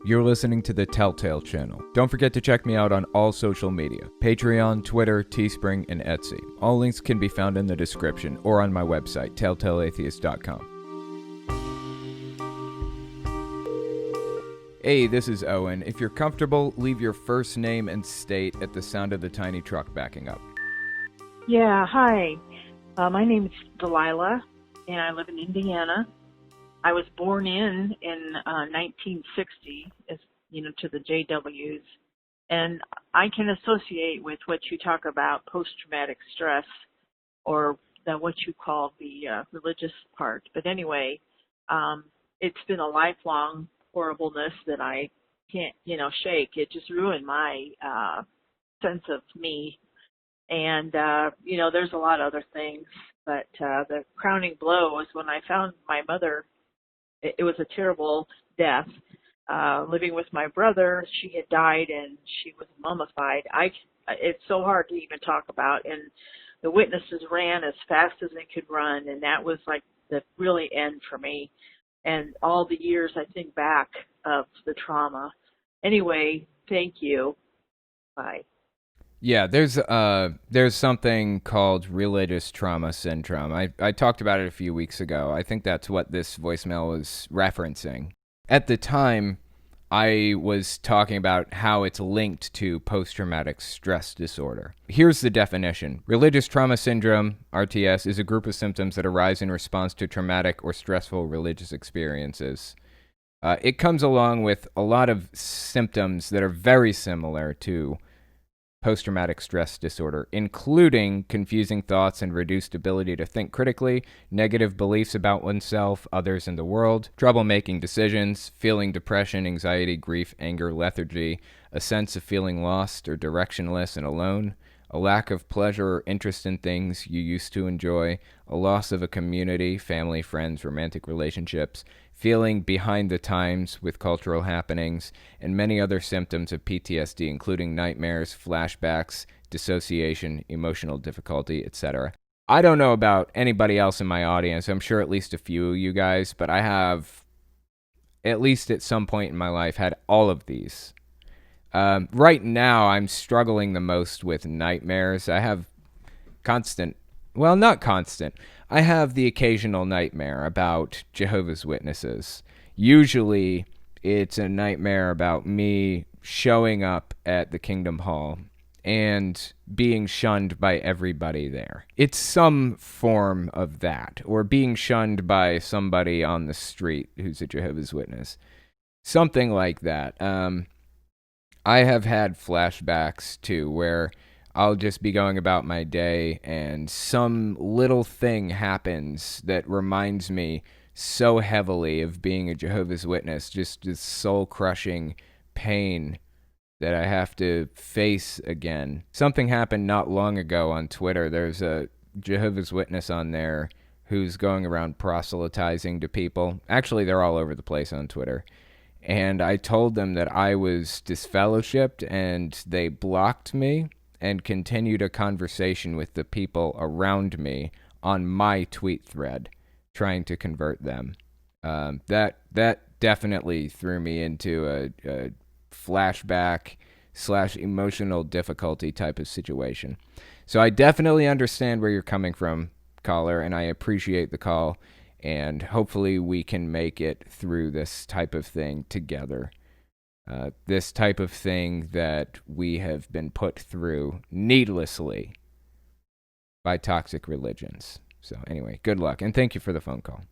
You're listening to the Telltale channel. Don't forget to check me out on all social media: Patreon, Twitter, Teespring, and Etsy. All links can be found in the description or on my website, telltaleatheist.com. Hey, this is Owen. If you're comfortable, leave your first name and state at the sound of the tiny truck backing up. Yeah, hi. My name is Delilah, and I live in Indiana. I was born in 1960, as you know, to the JWs, and I can associate with what you talk about, post-traumatic stress, or what you call the religious part. But anyway, it's been a lifelong horribleness that I can't, shake. It just ruined my sense of me. And, there's a lot of other things, but the crowning blow was when I found my mother. It was a terrible death. Living with my brother, she had died and she was mummified. It's so hard to even talk about. And the witnesses ran as fast as they could run, and that was like the really end for me. And all the years I think back of the trauma. Anyway, thank you. Bye. Yeah, there's something called religious trauma syndrome. I talked about it a few weeks ago. I think that's what this voicemail was referencing. At the time, I was talking about how it's linked to post-traumatic stress disorder. Here's the definition. Religious trauma syndrome, RTS, is a group of symptoms that arise in response to traumatic or stressful religious experiences. It comes along with a lot of symptoms that are very similar to post-traumatic stress disorder, including confusing thoughts and reduced ability to think critically, negative beliefs about oneself, others, and the world, trouble making decisions, feeling depression, anxiety, grief, anger, lethargy, a sense of feeling lost or directionless and alone, a lack of pleasure or interest in things you used to enjoy, a loss of a community, family, friends, romantic relationships, feeling behind the times with cultural happenings, and many other symptoms of PTSD, including nightmares, flashbacks, dissociation, emotional difficulty, etc. I don't know about anybody else in my audience. I'm sure at least a few of you guys, but I have, at least at some point in my life, had all of these. Right now, I'm struggling the most with nightmares. I have not constant. I have the occasional nightmare about Jehovah's Witnesses. Usually, it's a nightmare about me showing up at the Kingdom Hall and being shunned by everybody there. It's some form of that, or being shunned by somebody on the street who's a Jehovah's Witness. Something like that. I have had flashbacks, too, where I'll just be going about my day and some little thing happens that reminds me so heavily of being a Jehovah's Witness, just this soul-crushing pain that I have to face again. Something happened not long ago on Twitter. There's a Jehovah's Witness on there who's going around proselytizing to people. Actually, they're all over the place on Twitter. And I told them that I was disfellowshipped, and they blocked me and continued a conversation with the people around me on my tweet thread, trying to convert them. That definitely threw me into a flashback / emotional difficulty type of situation. So I definitely understand where you're coming from, caller, and I appreciate the call, and hopefully we can make it through this type of thing together. This type of thing that we have been put through needlessly by toxic religions. So anyway, good luck, and thank you for the phone call.